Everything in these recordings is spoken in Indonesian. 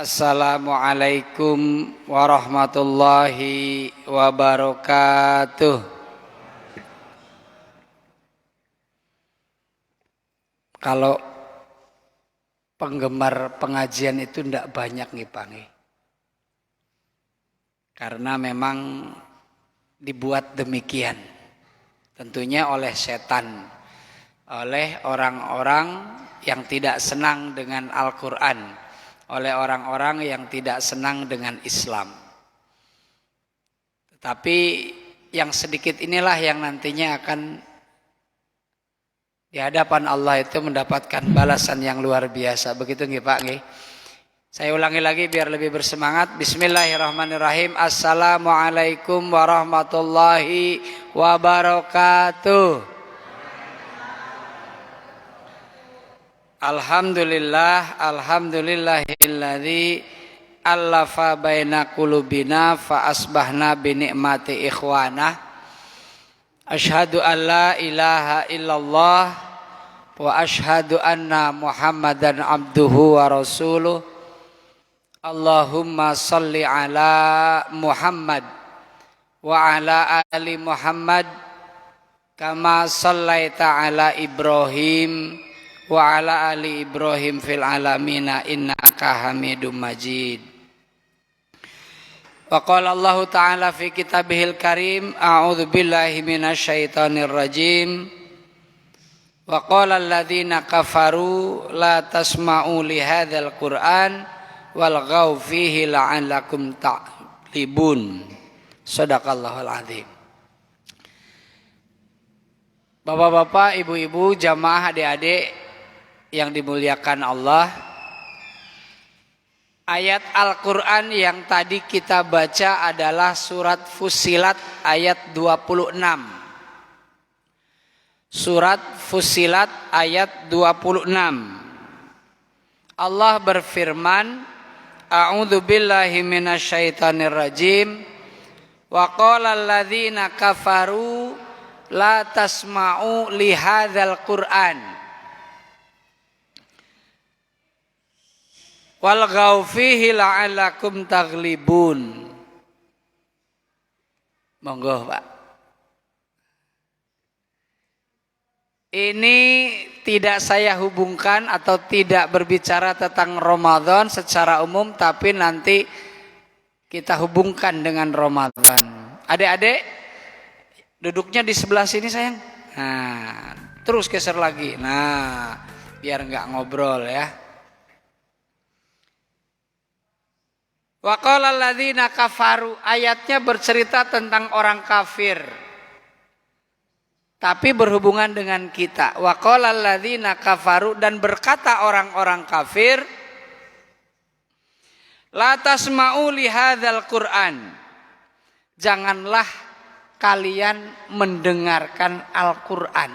Assalamualaikum warahmatullahi wabarakatuh. Kalau penggemar pengajian itu tidak banyak nih Pak. Karena memang dibuat demikian. Tentunya oleh setan. Oleh orang-orang yang tidak senang dengan Al-Quran. Oleh orang-orang yang tidak senang dengan Islam. Tetapi yang sedikit inilah yang nantinya akan di hadapan Allah itu mendapatkan balasan yang luar biasa. Begitu nggih Pak nggih. Saya ulangi lagi biar lebih bersemangat. Bismillahirrahmanirrahim. Assalamualaikum warahmatullahi wabarakatuh. Alhamdulillahilladzi allafa baina qulubina fa asbahna bi ni'mati ikhwana. Asyhadu an la ilaha illallah wa asyhadu anna Muhammadan abduhu wa rasuluh. Allahumma salli ala Muhammad wa ala ali Muhammad kama sallaita ala Ibrahim wa ala ali Ibrahim fil alamina innaka Hamidum Majid. Wa qala Allah Ta'ala fi kitabihil karim a'udzu billahi minasyaitonir rajim. Wa qala alladziina kafaru la tasma'u li hadzal Qur'an walghaw fihi la'allakum ta'libun. Shadaqallahul azim. Bapak-bapak, ibu-ibu, jamaah, adik-adik yang dimuliakan Allah, ayat Al-Quran yang tadi kita baca adalah surat Fussilat ayat 26. Surat Fussilat ayat 26. Allah berfirman, A'udzu billahi minasyaitonir rajim. Wa qala alladziina kafaru la tasma'u li hadzal Qur'an walghaw fihi la'allakum taghlibun. Monggo Pak. Ini tidak saya hubungkan atau tidak berbicara tentang Ramadan secara umum, tapi nanti kita hubungkan dengan Ramadan. Adik-adik duduknya di sebelah sini sayang. Nah, terus geser lagi. Nah, biar enggak ngobrol ya. Wa qala alladziina kafaru, ayatnya bercerita tentang orang kafir. Tapi berhubungan dengan kita. Wa qala alladziina kafaru, dan berkata orang-orang kafir, la tasma'u li hadzal Qur'an. Janganlah kalian mendengarkan Al-Qur'an.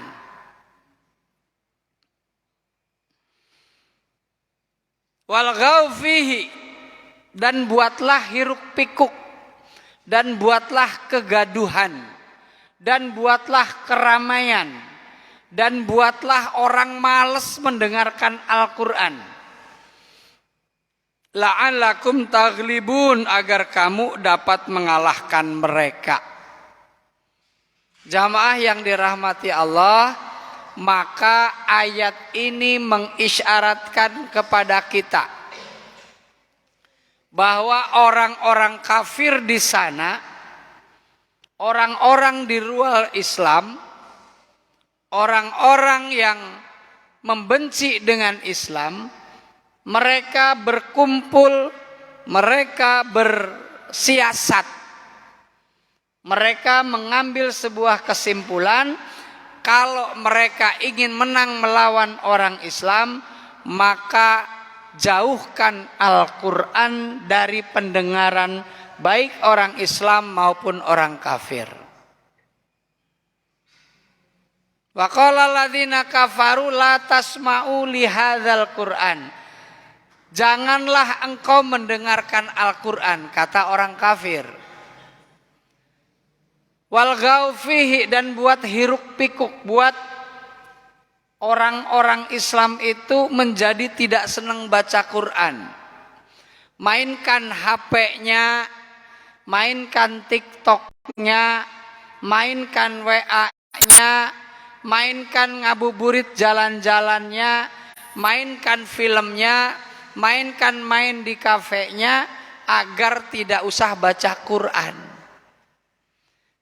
Walghaw fihi, dan buatlah hiruk pikuk, dan buatlah kegaduhan, dan buatlah keramaian, dan buatlah orang malas mendengarkan Al-Quran. La'allakum taghlibun, agar kamu dapat mengalahkan mereka. Jamaah yang dirahmati Allah, maka ayat ini mengisyaratkan kepada kita bahwa orang-orang kafir di sana, orang-orang di luar Islam, orang-orang yang membenci dengan Islam, mereka berkumpul, mereka bersiasat, mereka mengambil sebuah kesimpulan, kalau mereka ingin menang melawan orang Islam, maka jauhkan Al-Quran dari pendengaran baik orang Islam maupun orang kafir. Wa qala alladziina kafaru la tasma'u li hadzal Qur'an. Janganlah engkau mendengarkan Al-Quran, kata orang kafir. Walghaw fihi, dan buat hiruk pikuk, buat orang-orang Islam itu menjadi tidak senang baca Quran. mainkan HP-nya, mainkan TikTok-nya, mainkan WA-nya, mainkan ngabuburit jalan-jalannya, mainkan filmnya, mainkan main di kafenya, agar tidak usah baca Quran.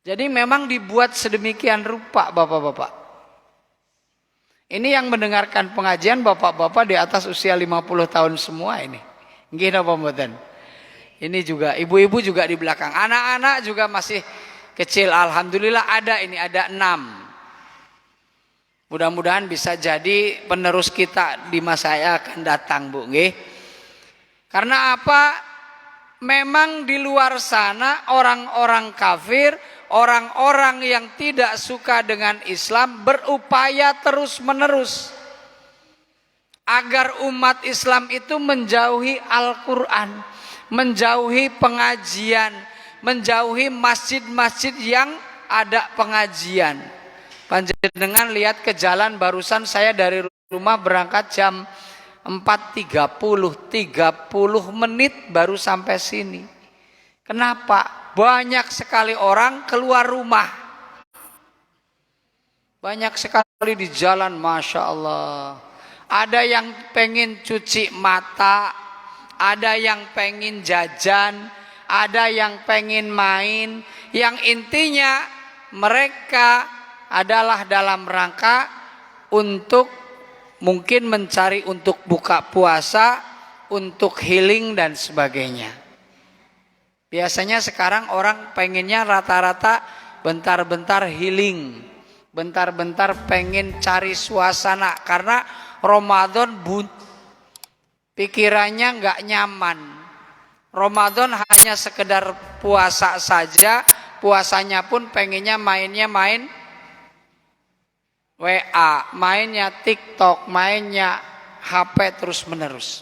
Jadi memang dibuat sedemikian rupa bapak-bapak. Ini yang mendengarkan pengajian bapak-bapak di atas usia 50 tahun semua ini. Nggih napa mboten? Ini juga ibu-ibu juga di belakang. Anak-anak juga masih kecil. Alhamdulillah ada 6. Mudah-mudahan bisa jadi penerus kita di masa yang akan datang, Bu, nggih. Karena apa? Memang di luar sana orang-orang kafir, orang-orang yang tidak suka dengan Islam berupaya terus-menerus agar umat Islam itu menjauhi Al-Quran, menjauhi pengajian, menjauhi masjid-masjid yang ada pengajian. Panjenengan lihat ke jalan, barusan saya dari rumah berangkat jam 4.30, 30 menit baru sampai sini. Kenapa? Banyak sekali orang keluar rumah. Banyak sekali di jalan, Masya Allah. Ada yang pengen cuci mata, ada yang pengen jajan, ada yang pengen main. Yang intinya mereka adalah dalam rangka untuk mungkin mencari untuk buka puasa, untuk healing dan sebagainya. Biasanya sekarang orang pengennya rata-rata bentar-bentar healing, bentar-bentar pengen cari suasana karena Ramadan pikirannya nggak nyaman. Ramadan hanya sekedar puasa saja, puasanya pun pengennya mainnya main WA, mainnya TikTok, mainnya HP terus menerus.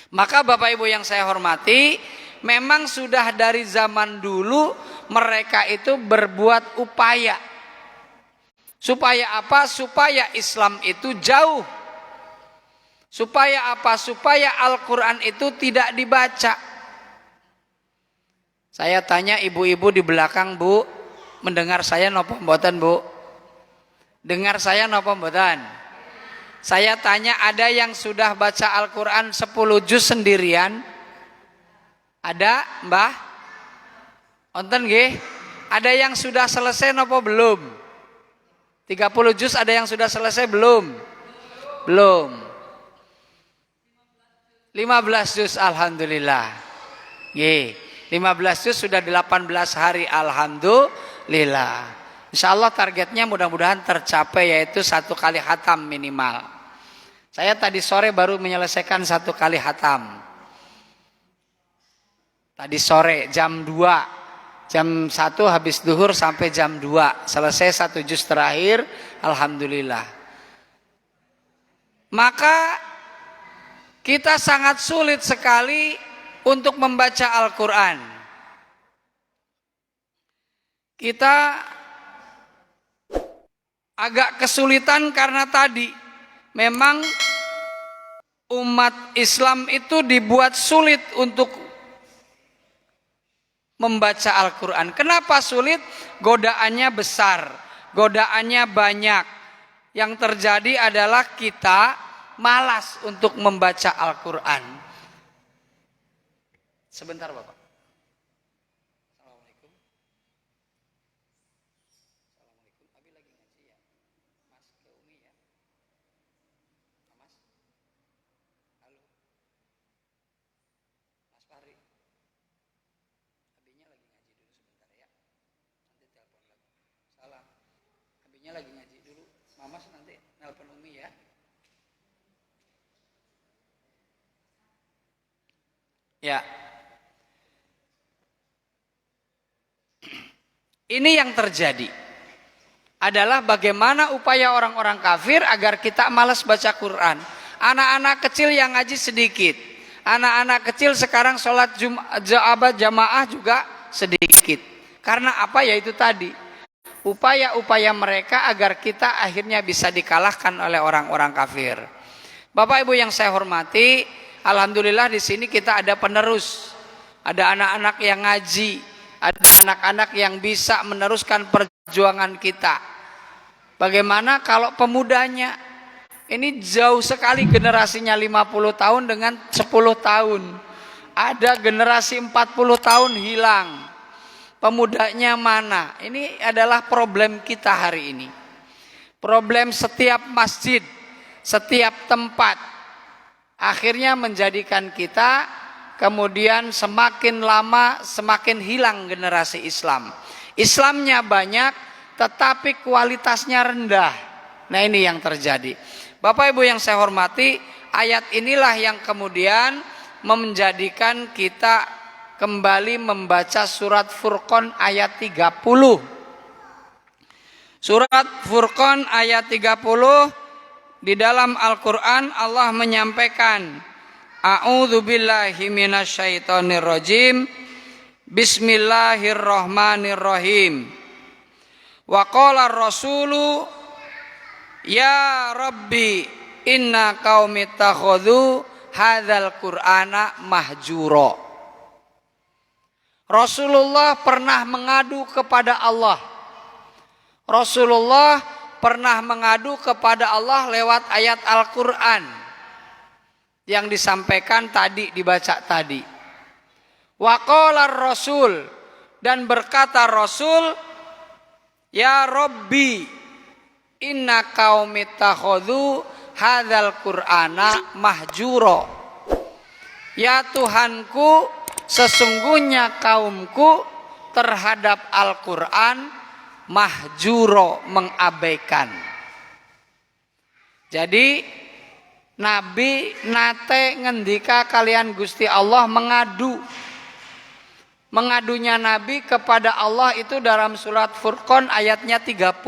Maka Bapak Ibu yang saya hormati, memang sudah dari zaman dulu mereka itu berbuat upaya. Supaya apa? Supaya Islam itu jauh. Supaya apa? Supaya Al-Quran itu tidak dibaca. Saya tanya ibu-ibu di belakang, Bu, mendengar saya napa mboten, Bu? Dengar saya napa mboten? Saya tanya, ada yang sudah baca Al-Quran 10 juz sendirian? Ada, Mbah? Wonten nggih? Ada yang sudah selesai napa belum? 30 juz ada yang sudah selesai belum? Belum. 15 juz, alhamdulillah. Nggih, 15 juz sudah 18 hari, alhamdulillah. Insya Allah targetnya mudah-mudahan tercapai, yaitu 1 kali khatam minimal. Saya tadi sore baru menyelesaikan 1 kali khatam. Tadi sore jam 2, jam 1 habis duhur sampai jam 2. Selesai 1 juz terakhir, alhamdulillah. Maka kita sangat sulit sekali untuk membaca Al-Quran. Kita agak kesulitan karena tadi memang umat Islam itu dibuat sulit untuk membaca Al-Quran. Kenapa sulit? Godaannya besar, godaannya banyak. Yang terjadi adalah kita malas untuk membaca Al-Quran. Sebentar Bapak. Lagi ngaji dulu, Mama nanti nelpon Umi ya. Ya. Ini yang terjadi adalah bagaimana upaya orang-orang kafir agar kita malas baca Quran. Anak-anak kecil yang ngaji sedikit. Anak-anak kecil sekarang sholat jamaah juga sedikit. Karena apa? Yaitu tadi upaya-upaya mereka agar kita akhirnya bisa dikalahkan oleh orang-orang kafir. Bapak Ibu yang saya hormati, alhamdulillah di sini kita ada penerus. Ada anak-anak yang ngaji, ada anak-anak yang bisa meneruskan perjuangan kita. Bagaimana kalau pemudanya? Ini jauh sekali generasinya 50 tahun dengan 10 tahun. Ada generasi 40 tahun hilang. Pemudanya mana? Ini adalah problem kita hari ini. Problem setiap masjid, setiap tempat. Akhirnya menjadikan kita kemudian semakin lama semakin hilang generasi Islam. Islamnya banyak tetapi kualitasnya rendah. Nah, ini yang terjadi. Bapak Ibu yang saya hormati, ayat inilah yang kemudian menjadikan kita kembali membaca surat Furqan ayat 30. Surat Furqan ayat 30, di dalam Al-Quran Allah menyampaikan, A'udzu billahi minasyaitonir rajim. Bismillahirrahmanirrahim. Wa qala ar-rasulu ya Rabbi inna qaumi takhadhu hadzal qur'ana mahjura. Rasulullah pernah mengadu kepada Allah. Rasulullah pernah mengadu kepada Allah lewat ayat Al-Qur'an yang disampaikan tadi, dibaca tadi. Wa qala ar-rasul, dan berkata Rasul, ya Rabbi inna qaumi takhadhu hadzal qur'ana mahjura. Ya Tuhanku, sesungguhnya kaumku terhadap Al-Qur'an mahjuro, mengabaikan. Jadi Nabi nate ngendika kalian Gusti Allah mengadu. Mengadunya Nabi kepada Allah itu dalam surat Furqan ayatnya 30.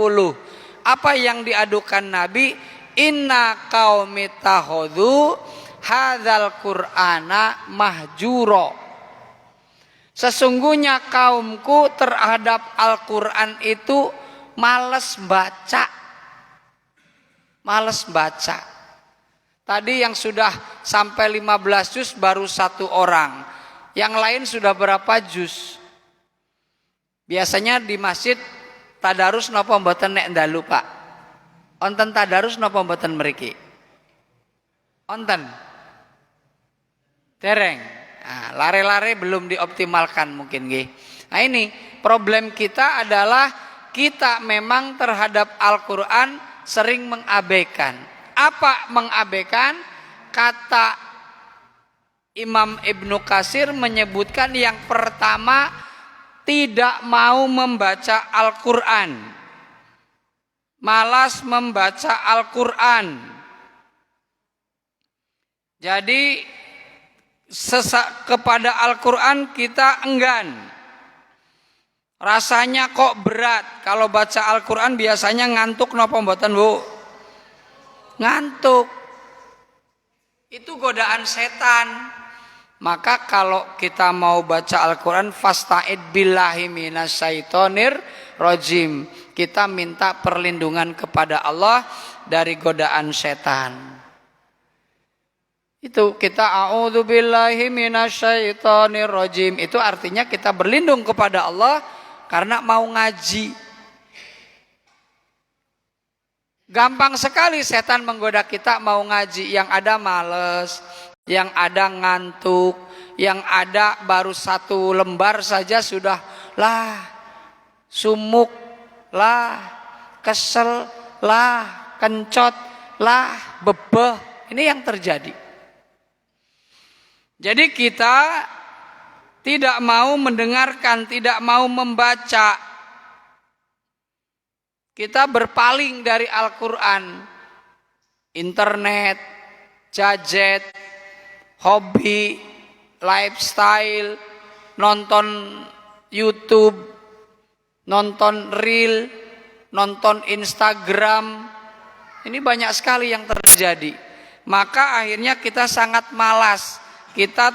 Apa yang diadukan Nabi? Inna qaumi takhadhu hadzal qur'ana mahjura. Sesungguhnya kaumku terhadap Al-Qur'an itu malas baca. Malas baca. Tadi yang sudah sampai 15 juz baru 1 orang. Yang lain sudah berapa juz? Biasanya di masjid tadarus napa mboten nek ndalu, Pak? Onten tadarus napa mboten mriki? Onten. Dereng. Nah, lare-lare belum dioptimalkan mungkin nggih. Nah, ini problem kita adalah kita memang terhadap Al-Qur'an sering mengabaikan. Apa mengabaikan? Kata Imam Ibnu Katsir menyebutkan yang pertama, tidak mau membaca Al-Qur'an. Malas membaca Al-Qur'an. Jadi kepada Al-Qur'an kita enggan. Rasanya kok berat. Kalau baca Al-Qur'an biasanya ngantuk napa mboten, Bu? Ngantuk. Itu godaan setan. Maka kalau kita mau baca Al-Quran, fasta'id billahi minasyaitonir rajim. Kita minta perlindungan kepada Allah dari godaan setan. Itu kita a'udzu billahi minasyaitonir rajim. Itu artinya kita berlindung kepada Allah karena mau ngaji. Gampang sekali setan menggoda kita mau ngaji, yang ada males, yang ada ngantuk, yang ada baru 1 lembar saja sudah lah sumuk, lah kesel, lah kencot, lah bebeh. Ini yang terjadi. Jadi kita tidak mau mendengarkan, tidak mau membaca. Kita berpaling dari Al-Quran. Internet, gadget, hobi, lifestyle, nonton YouTube, nonton reel, nonton Instagram. Ini banyak sekali yang terjadi. Maka akhirnya kita sangat malas. Kita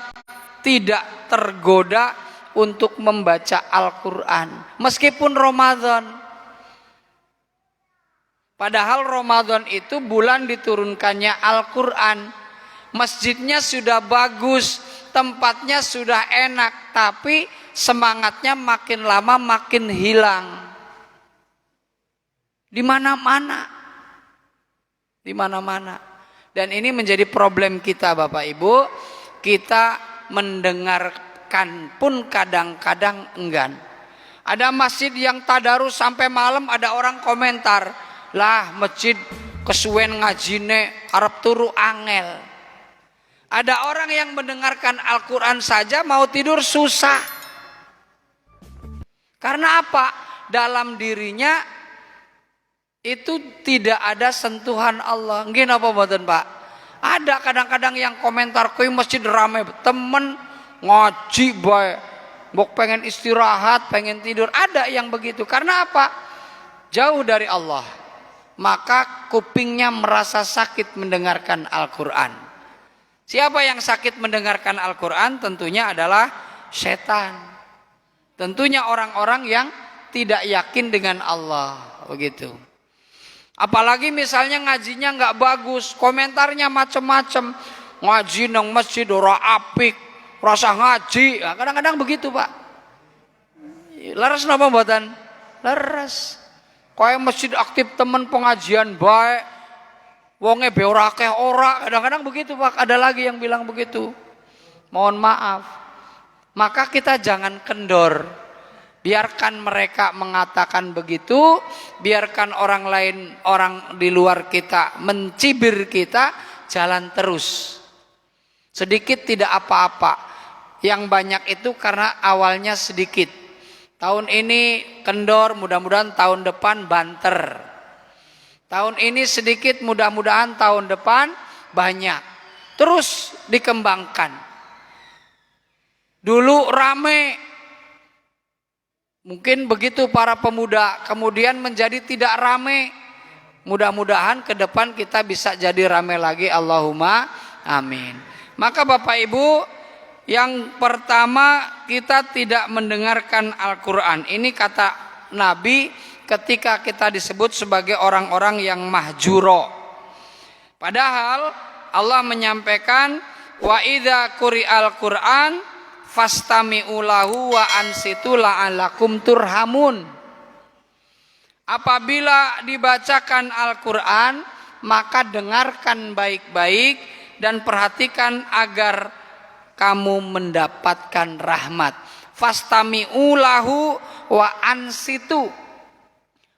tidak tergoda untuk membaca Al-Quran. Meskipun Ramadan. Padahal Ramadan itu bulan diturunkannya Al-Quran. masjidnya sudah bagus, tempatnya sudah enak, tapi semangatnya makin lama makin hilang. Di mana-mana. Di mana-mana. Dan ini menjadi problem kita Bapak Ibu. Kita mendengarkan pun kadang-kadang enggan. Ada masjid yang tadarus sampai malam, ada orang komentar, lah masjid kesuwen ngajine arep turu angel. Ada orang yang mendengarkan Al-Quran saja mau tidur susah. Karena apa? Dalam dirinya itu tidak ada sentuhan Allah. Nggih napa mboten Pak? Ada kadang-kadang yang komentar kuwi masjid rame, temen ngaji bae, mbok pengen istirahat, pengen tidur. Ada yang begitu. Karena apa? Jauh dari Allah. Maka kupingnya merasa sakit mendengarkan Al-Quran. Siapa yang sakit mendengarkan Al-Quran? Tentunya adalah setan. Tentunya orang-orang yang tidak yakin dengan Allah. Begitu. Apalagi misalnya ngajinya nggak bagus, komentarnya macam-macam. Ngaji nang masjid ora apik, rasa ngaji. Nah, kadang-kadang begitu Pak. Leres napa mboten? Leres. Kaya masjid aktif temen pengajian baik, wonge be ora akeh ora. Kadang-kadang begitu Pak. Ada lagi yang bilang begitu. Mohon maaf. Maka kita jangan kendor. Biarkan mereka mengatakan begitu, biarkan orang lain, orang di luar kita mencibir kita, jalan terus. Sedikit tidak apa-apa. Yang banyak itu karena awalnya sedikit. Tahun ini kendor, mudah-mudahan tahun depan banter. Tahun ini sedikit, mudah-mudahan tahun depan banyak. Terus dikembangkan. Dulu rame, mungkin begitu para pemuda, kemudian menjadi tidak rame. Mudah-mudahan ke depan kita bisa jadi rame lagi. Allahumma amin. Maka Bapak Ibu, yang pertama kita tidak mendengarkan Al-Quran. Ini kata Nabi ketika kita disebut sebagai orang-orang yang mahjuro. Padahal Allah menyampaikan wa idza quri'al Qur'an fastami'u lahu wa ansitu la'allakum turhamun. Apabila dibacakan Al-Quran, maka dengarkan baik-baik dan perhatikan agar kamu mendapatkan rahmat. Fastami'u lahu wa ansitu.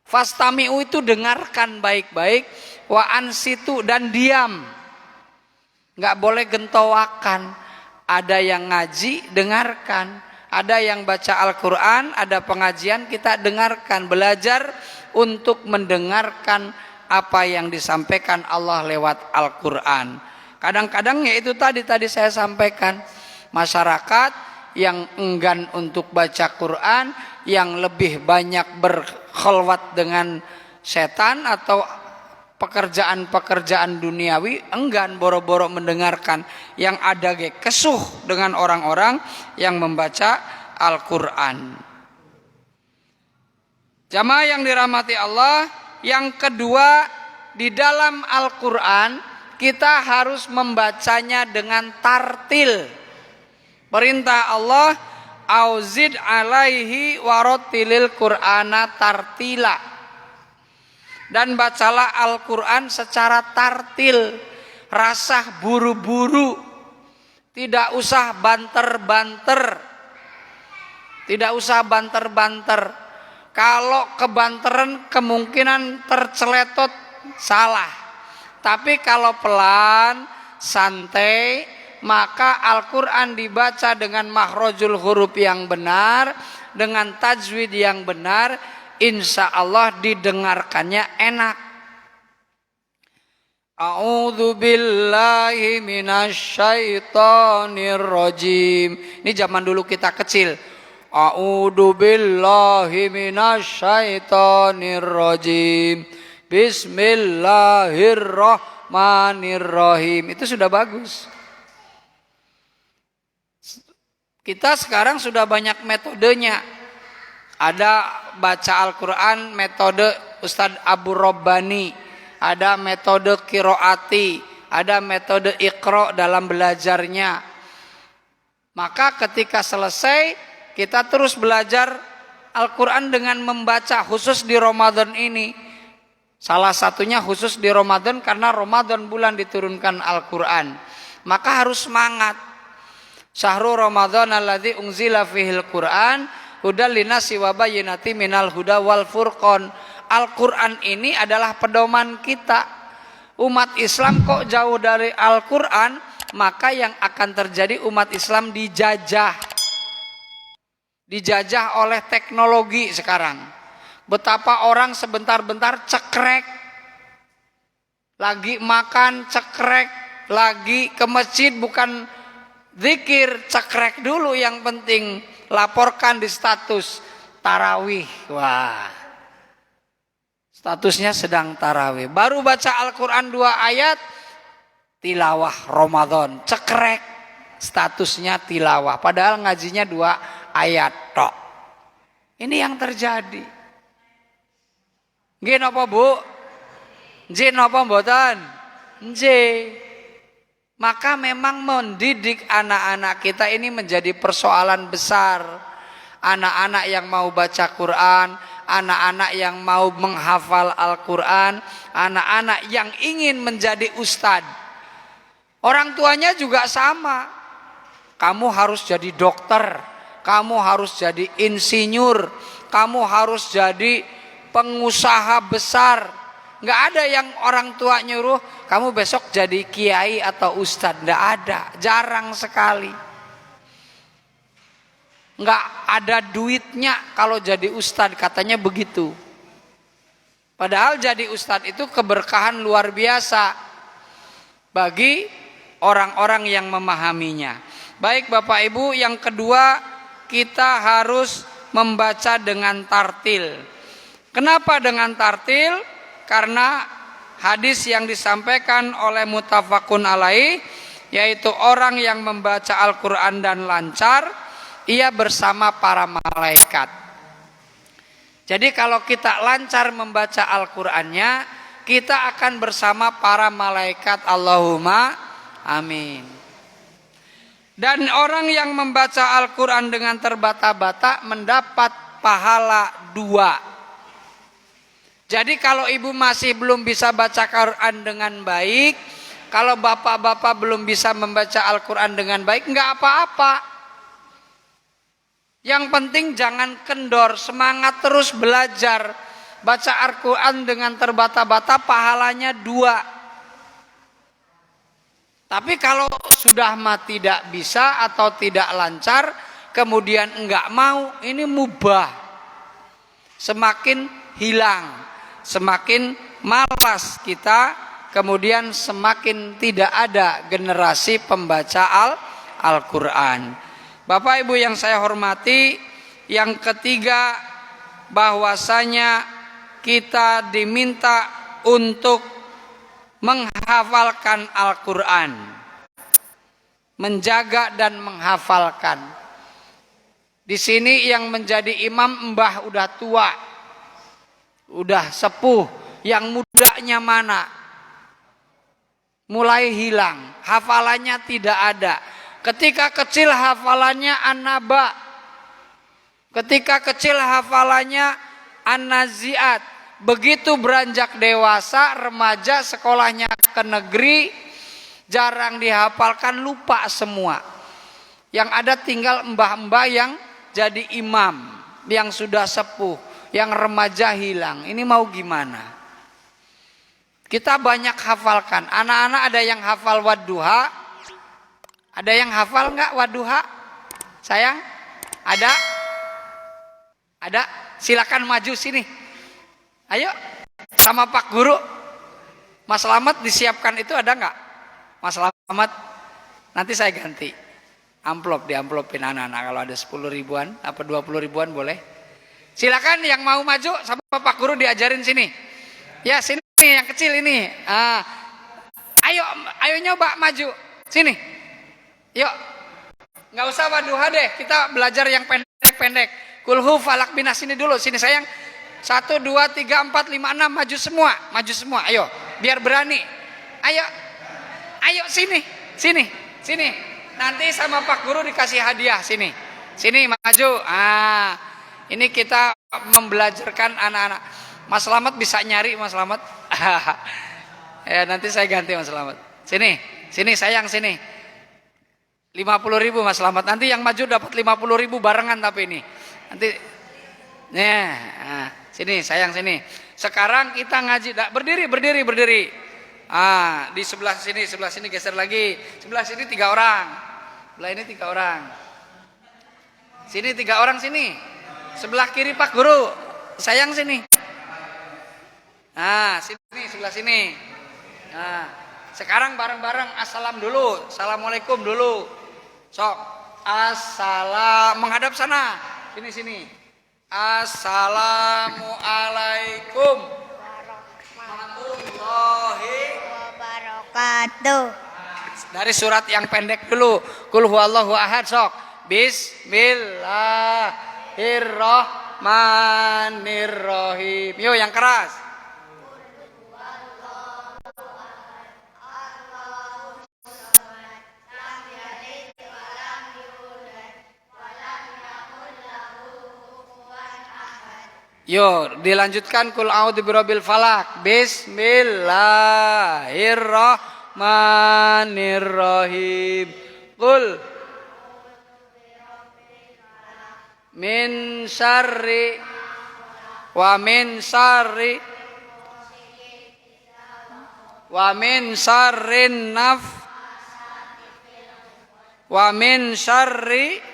Fastami'u itu dengarkan baik-baik, wa ansitu dan diam. Enggak boleh gentowakan. Ada yang ngaji, dengarkan. Ada yang baca Al-Quran, ada pengajian, kita dengarkan. Belajar untuk mendengarkan apa yang disampaikan Allah lewat Al-Quran. Kadang-kadang ya itu tadi saya sampaikan. Masyarakat yang enggan untuk baca Quran, yang lebih banyak berkhalwat dengan setan atau pekerjaan-pekerjaan duniawi, enggan boro-boro mendengarkan. Yang ada kesuh dengan orang-orang yang membaca Al-Quran. Jamaah yang dirahmati Allah, yang kedua, di dalam Al-Quran kita harus membacanya dengan tartil. Perintah Allah, auzid alaihi warotilil Qur'ana tartila. Dan bacalah Al-Quran secara tartil, rasa buru-buru, tidak usah banter-banter. Tidak usah banter-banter. Kalau kebanteran kemungkinan terceletot salah. Tapi kalau pelan, santai, maka Al-Quran dibaca dengan makhrajul huruf yang benar, dengan tajwid yang benar, insya Allah didengarkannya enak. A'udzu billahi minasyaitonir rajim. Ini zaman dulu kita kecil. A'udzu billahi minasyaitonir rajim. Bismillahirrahmanirrahim. Itu sudah bagus. Kita sekarang sudah banyak metodenya. Ada baca Al-Quran metode Ustadz Abu Robbani, ada metode Qiroati, ada metode Iqra dalam belajarnya. Maka ketika selesai kita terus belajar Al-Quran dengan membaca, khusus di Ramadan ini. Salah satunya khusus di Ramadan karena Ramadan bulan diturunkan Al-Quran. Maka harus semangat. Syahrul Ramadan alladzi unzila fihil Quran hudal linnasi wa bayyinatin minal huda wal furqan. Al-Quran ini adalah pedoman kita. Umat Islam kok jauh dari Al-Quran, maka yang akan terjadi umat Islam dijajah. Dijajah oleh teknologi sekarang. Betapa orang sebentar-bentar cekrek. Lagi makan cekrek, lagi ke masjid bukan zikir, cekrek dulu yang penting. Laporkan di status tarawih. Wah. Statusnya sedang tarawih. Baru baca Al-Quran 2 ayat, tilawah Ramadan. Cekrek, statusnya tilawah. Padahal ngajinya 2 ayat tok. Ini yang terjadi. Nggih napa Bu? Nggih napa mboten? Nggih. Maka memang mendidik anak-anak kita ini menjadi persoalan besar. Anak-anak yang mau baca Quran, anak-anak yang mau menghafal Al-Quran, anak-anak yang ingin menjadi ustadz. Orang tuanya juga sama. Kamu harus jadi dokter, kamu harus jadi insinyur, kamu harus jadi pengusaha besar. Nggak ada yang orang tua nyuruh kamu besok jadi kiai atau ustadz. Nggak ada, jarang sekali. Nggak ada duitnya kalau jadi ustadz, katanya begitu. Padahal jadi ustadz itu keberkahan luar biasa bagi orang-orang yang memahaminya. Baik Bapak Ibu, yang kedua kita harus membaca dengan tartil. Kenapa dengan tartil? Karena hadis yang disampaikan oleh muttafaqun alaih, yaitu orang yang membaca Al-Quran dan lancar, ia bersama para malaikat. Jadi kalau kita lancar membaca Al-Qur'annya, kita akan bersama para malaikat. Allahumma amin. Dan orang yang membaca Al-Qur'an dengan terbata-bata mendapat pahala 2. Jadi kalau ibu masih belum bisa baca Quran dengan baik, kalau bapak-bapak belum bisa membaca Al-Qur'an dengan baik, enggak apa-apa. Yang penting jangan kendor, semangat terus belajar. Baca Al-Quran dengan terbata-bata pahalanya 2. Tapi kalau sudah tidak bisa atau tidak lancar, kemudian enggak mau, ini mubah. Semakin hilang, semakin malas kita, kemudian semakin tidak ada generasi pembaca Al-Quran. Bapak Ibu yang saya hormati, yang ketiga bahwasanya kita diminta untuk menghafalkan Al-Quran, menjaga dan menghafalkan. Di sini yang menjadi imam mbah udah tua, udah sepuh, yang mudanya mana? Mulai hilang, hafalannya tidak ada. Ketika kecil hafalannya An-Naba. Ketika kecil hafalannya An-Nazi'at. Begitu beranjak dewasa, remaja, sekolahnya ke negeri, jarang dihafalkan, lupa semua. Yang ada tinggal mbah-mbah yang jadi imam, yang sudah sepuh, yang remaja hilang. Ini mau gimana? Kita banyak hafalkan. Anak-anak ada yang hafal Wadduha. Ada yang hafal enggak Wadduha? Sayang? Ada? Ada? Silakan maju sini. Ayo, sama Pak Guru. Mas Slamet disiapkan itu ada enggak? Mas Slamet, nanti saya ganti. Amplop, diamplopin anak-anak. Kalau ada 10 ribuan, apa 20 ribuan boleh. Silakan yang mau maju sama Pak Guru diajarin sini. Ya sini yang kecil ini. Ayo nyoba maju. Sini. Yuk, nggak usah Wadduha deh, kita belajar yang pendek-pendek. Kulhu falak binas sini dulu, sini sayang. 1, 2, 3, 4, 5, 6, maju semua, ayo, biar berani. Ayo, Ayo sini, sini, sini. Nanti sama Pak Guru dikasih hadiah sini. Sini maju. Ah, ini kita membelajarkan anak-anak. Mas Slamet bisa nyari Mas Slamet. Ya nanti saya ganti Mas Slamet. Sini, sini sayang sini. 50.000 Mas Slamet. Nanti yang maju dapat 50.000 barengan tapi ini. Nanti, nah, sini sayang sini. Sekarang kita ngaji. Berdiri, berdiri, berdiri. Ah, di sebelah sini geser lagi. Sebelah sini 3 orang. Sebelah ini 3 orang. Sini 3 orang sini. Sebelah kiri Pak Guru. Sayang sini. Nah, sini sebelah sini. Nah, sekarang bareng-bareng assalam dulu. Assalamualaikum dulu. Sok. Assalam menghadap sana. Sini sini. Assalamualaikum warahmatullahi wabarakatuh. Dari surat yang pendek dulu. Qul huwallahu ahad sok. Bismillahirrahmanirrahim. Yuk yang keras. Yo, dilanjutkan kul a'udzu birabbil falaq. Bismillahirrahmanirrahim. Qul min syarri wa min syarri wa min syarrin naf wa min syarri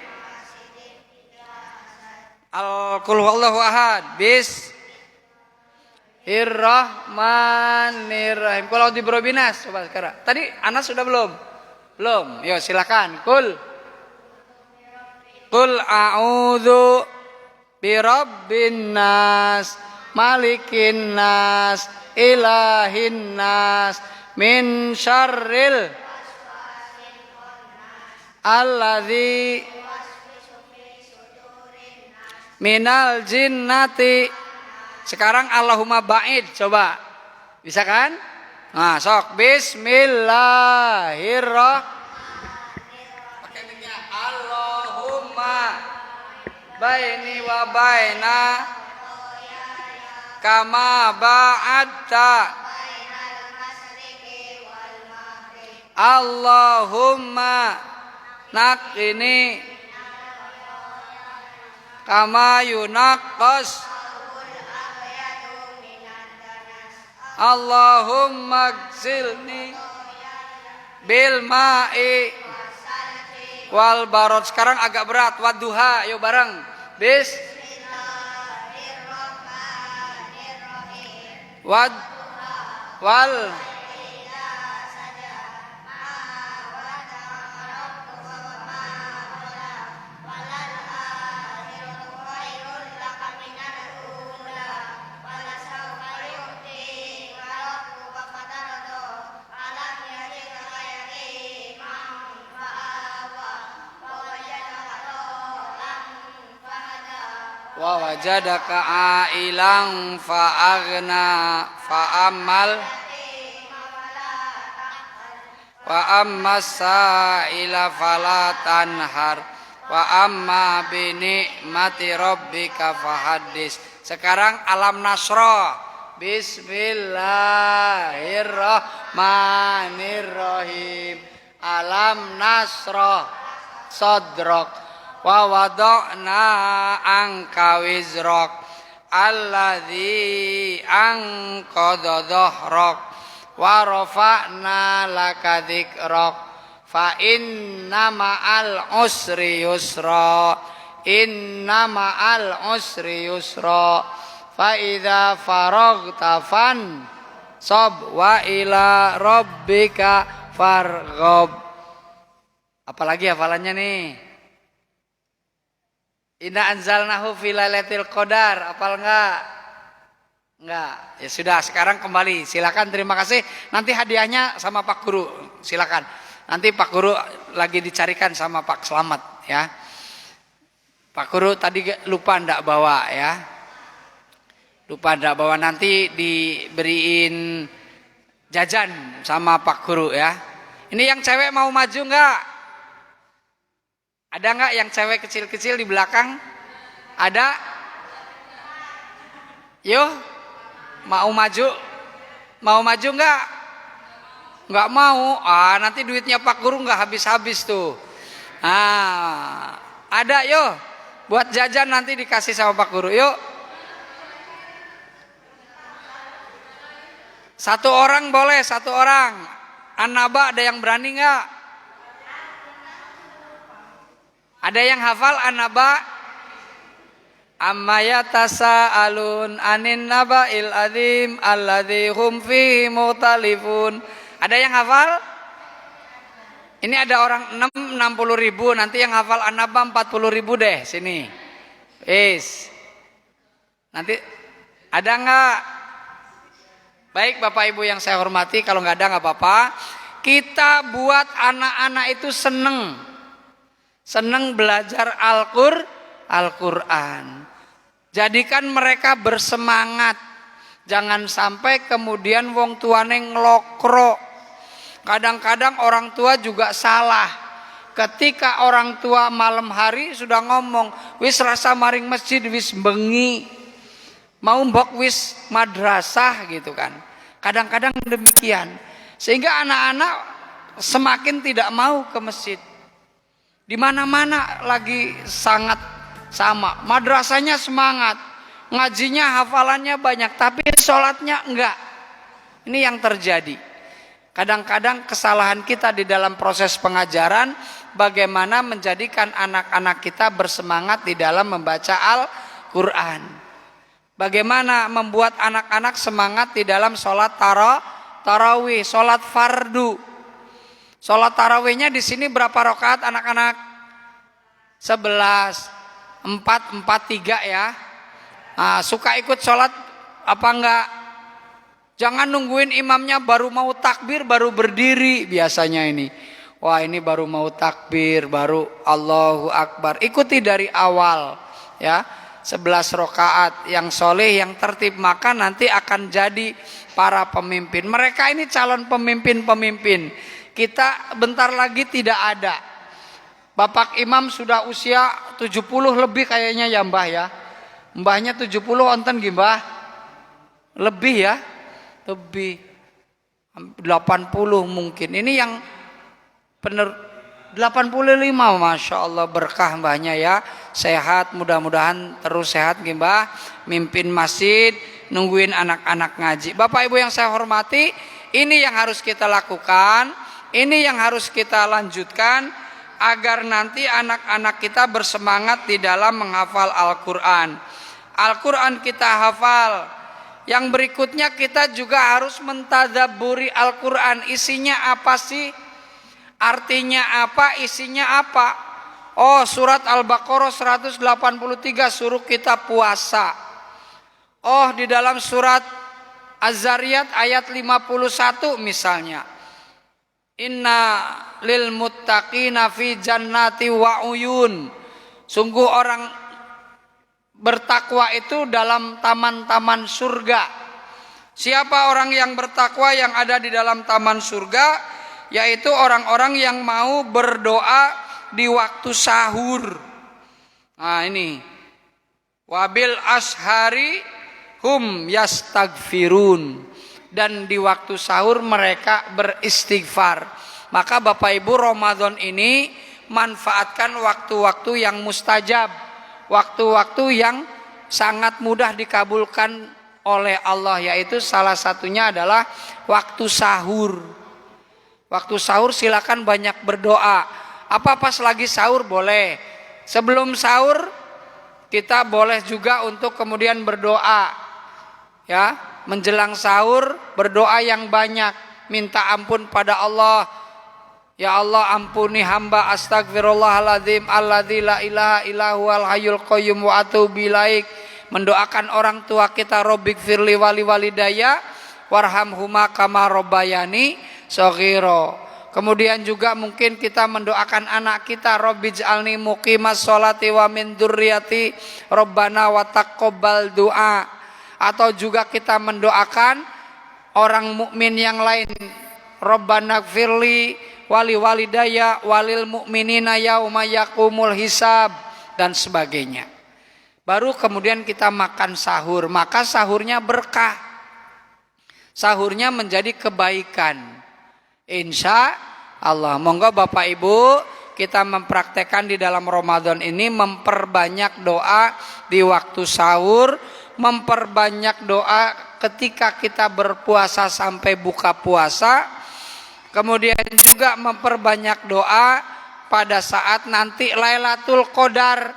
Al-Qul huwallahu ahad. Bismillahirrahmanirrahim. Kalau di Brobinas coba sekarang. Tadi Anas sudah belum? Belum. Yo silakan. Qul a'udzu birabbin nas, malikin nas, ilahin nas, min syarril alladzi minal jinnati. Sekarang Allahumma ba'id coba. Bisa kan? Nah, sok bismillahirrahmanirrahim. Pakai mic-nya. Allahumma baini wa baina kama ba'adta Allahumma naqini kama yunaqqas Allahumma gsilni bil ma'i wal barad. Sekarang agak berat. Wadduha, yuk bareng. Bismillahirrahmanirrahim. Wal wa wajadaka ailang fa'aghna fa'ammal wa ammas sa'ila fala tanhar wa amma bi ni'mati rabbika fahaddis. Sekarang alam nasra. Bismillahirrahmanirrahim. Alam nasra sadrak wa wada'na anka wizrak alladzi anqadha dhahrak wa rafa'na laka dzikrak fa inna ma'al usri yusra inna ma'al usri yusra fa idza faraghta fan sab wa ila rabbika farghab. Apalagi hafalannya nih? Inna anzalnahu fi lailatul qadar. Apal enggak? Enggak. Ya sudah, sekarang kembali. Silakan, terima kasih. Nanti hadiahnya sama Pak Guru. Silakan. Nanti Pak Guru lagi dicarikan sama Pak Slamet ya. Pak Guru tadi lupa ndak bawa ya. Lupa ndak bawa, nanti diberiin jajan sama Pak Guru ya. Ini yang cewek mau maju enggak? Ada enggak yang cewek kecil-kecil di belakang? Ada? Yuk, mau maju? Mau maju enggak? Enggak mau. Nanti duitnya Pak Guru enggak habis-habis tuh. Ada yuk. Buat jajan nanti dikasih sama Pak Guru. Yuk. Satu orang boleh, satu orang. An-Naba ada yang berani enggak? Ada yang hafal An-Naba? Amma yatasaalun anin naba'il adzim alladzi hum fihi mukhtalifun. Ada yang hafal? Ini ada orang 60 ribu, nanti yang hafal An-Naba 40 ribu deh sini. Nanti ada enggak? Baik Bapak Ibu yang saya hormati, kalau enggak ada enggak apa-apa. Kita buat anak-anak itu seneng belajar Al-Quran. Jadikan mereka bersemangat. Jangan sampai kemudian wong tuane ngelokro. Kadang-kadang orang tua juga salah. Ketika orang tua malam hari sudah ngomong, wis rasa maring masjid wis bengi, mau mbok wis madrasah gitu kan. Kadang-kadang demikian. Sehingga anak-anak semakin tidak mau ke masjid. Di mana-mana lagi sangat sama, madrasahnya semangat, ngajinya hafalannya banyak, tapi sholatnya enggak. Ini yang terjadi. Kadang-kadang kesalahan kita di dalam proses pengajaran, bagaimana menjadikan anak-anak kita bersemangat di dalam membaca Al-Quran. Bagaimana membuat anak-anak semangat di dalam sholat tarawih, sholat fardu. Sholat tarawihnya di sini berapa rakaat anak-anak? 11. 4, 3 ya. Suka ikut sholat apa enggak? Jangan nungguin imamnya baru mau takbir baru berdiri biasanya ini. Wah ini baru mau takbir baru Allahu Akbar. Ikuti dari awal ya. 11 rakaat yang soleh yang tertib, maka nanti akan jadi para pemimpin. Mereka ini calon pemimpin-pemimpin. Kita bentar lagi tidak ada. Bapak Imam sudah usia 70 lebih kayaknya ya Mbah ya. Mbahnya 70 onten Mbah? Lebih ya? Lebih 80 mungkin. Ini yang bener 85, Masya Allah berkah Mbahnya ya. Sehat, mudah-mudahan terus sehat Mbah. Mimpin masjid, nungguin anak-anak ngaji. Bapak Ibu yang saya hormati, ini yang harus kita lakukan. Ini yang harus kita lanjutkan agar nanti anak-anak kita bersemangat di dalam menghafal Al-Quran. Al-Quran kita hafal. Yang berikutnya kita juga harus mentadabburi Al-Quran. Isinya apa sih? Artinya apa? Isinya apa? Oh, surat Al-Baqarah 183 suruh kita puasa. Oh, di dalam surat Az-Zariyat ayat 51 misalnya. Inna lil muttaqina fi jannati wa uyun. Sungguh orang bertakwa itu dalam taman-taman surga. Siapa orang yang bertakwa yang ada di dalam taman surga? Yaitu orang-orang yang mau berdoa di waktu sahur. Nah ini. Wabil ashari hum yastagfirun. Dan di waktu sahur mereka beristighfar. Maka Bapak Ibu Ramadan ini manfaatkan waktu-waktu yang mustajab, waktu-waktu yang sangat mudah dikabulkan oleh Allah, yaitu salah satunya adalah waktu sahur. Waktu sahur silakan banyak berdoa. Apa pas lagi sahur boleh. Sebelum sahur kita boleh juga untuk kemudian berdoa. Ya, menjelang sahur berdoa yang banyak, minta ampun pada Allah. Ya Allah ampuni hamba, astagfirullahaladzim alladzi la ilaha illahu al hayyul qayyum wa atubu ilaik. Mendoakan orang tua kita, Robbik firli wali walidaya warhamhuma kama robbayani shaghira. Kemudian juga mungkin kita mendoakan anak kita, Robbij'alni muqimas sholati wa min dzurriyyati rabbana wa taqabbal du'a. Atau juga kita mendoakan orang mukmin yang lain, Rabbana gfirli wali walidaya, walil mu'minina yauma yaqumul hisab dan sebagainya. Baru kemudian kita makan sahur, maka sahurnya berkah. Sahurnya menjadi kebaikan. Insya Allah. Monggo Bapak Ibu, kita mempraktekkan di dalam Ramadan ini memperbanyak doa di waktu sahur, memperbanyak doa ketika kita berpuasa sampai buka puasa. Kemudian juga memperbanyak doa pada saat nanti Lailatul Qadar.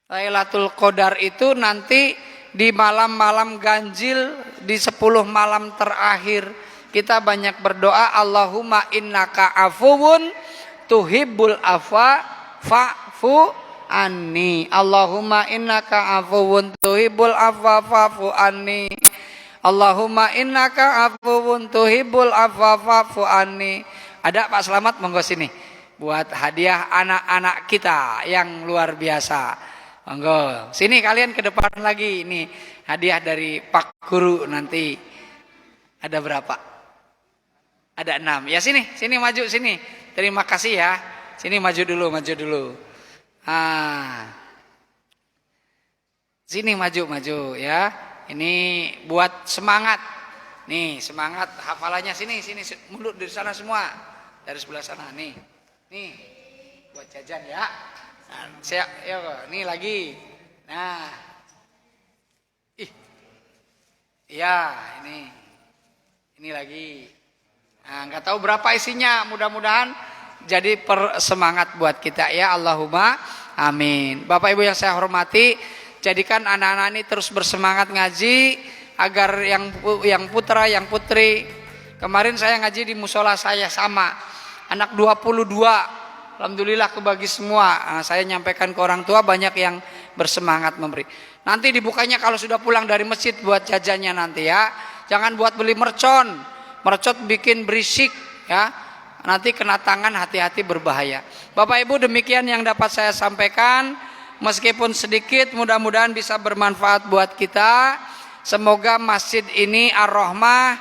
Lailatul Qadar itu nanti di malam-malam ganjil, di 10 malam terakhir. Kita banyak berdoa, Allahumma innaka afuwun tuhibbul afwa fa'fu anni. Allahumma innaka afuwun tuhibbul afwa fa'fu anni. Allahumma innaka afuwun tuhibbul afwa fa'fu anni. Ada Pak Slamet, monggo sini buat hadiah anak-anak kita yang luar biasa. Monggo sini kalian ke depan lagi. Ini hadiah dari Pak Guru nanti. Ada berapa? Ada 6. Ya sini maju sini. Terima kasih ya. Sini maju dulu. Sini maju ya. Ini buat semangat. Nih, semangat hafalannya sini mundur dari sana semua. Dari sebelah sana nih. Nih. Buat jajan ya. Nah, nih lagi. Nah. Iya, ini. Ini lagi. Nah, enggak tahu berapa isinya. Mudah-mudahan jadi persemangat buat kita ya. Allahumma amin. Bapak Ibu yang saya hormati, jadikan anak-anak ini terus bersemangat ngaji agar yang putra, yang putri. Kemarin saya ngaji di musola saya sama anak 22. Alhamdulillah kebagi semua. Nah, saya nyampaikan ke orang tua, banyak yang bersemangat memberi. Nanti dibukanya kalau sudah pulang dari masjid buat jajannya nanti ya. Jangan buat beli mercon. Mercot bikin berisik ya. Nanti kena tangan, hati-hati berbahaya. Bapak Ibu, demikian yang dapat saya sampaikan. Meskipun sedikit, mudah-mudahan bisa bermanfaat buat kita. Semoga masjid ini Ar-Rahmah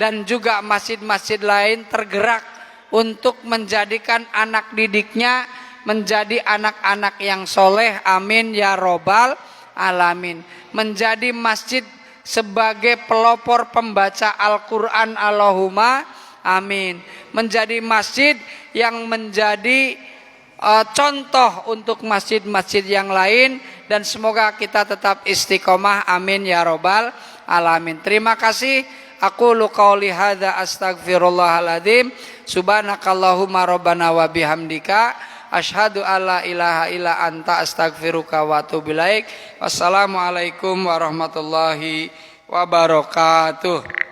dan juga masjid-masjid lain tergerak untuk menjadikan anak didiknya menjadi anak-anak yang soleh. Amin ya robbal alamin. Menjadi masjid sebagai pelopor pembaca Al-Quran. Allahumma amin. Menjadi masjid yang menjadi contoh untuk masjid-masjid yang lain. Dan semoga kita tetap istiqomah. Amin ya robbal alamin. Terima kasih. Aku qauli hadza astaghfirullahaladzim. Subhanakallahumma rabbana wa bihamdika asyhadu alla ilaha illa anta astaghfiruka wa atubu ilaik. Wassalamualaikum warahmatullahi wabarakatuh.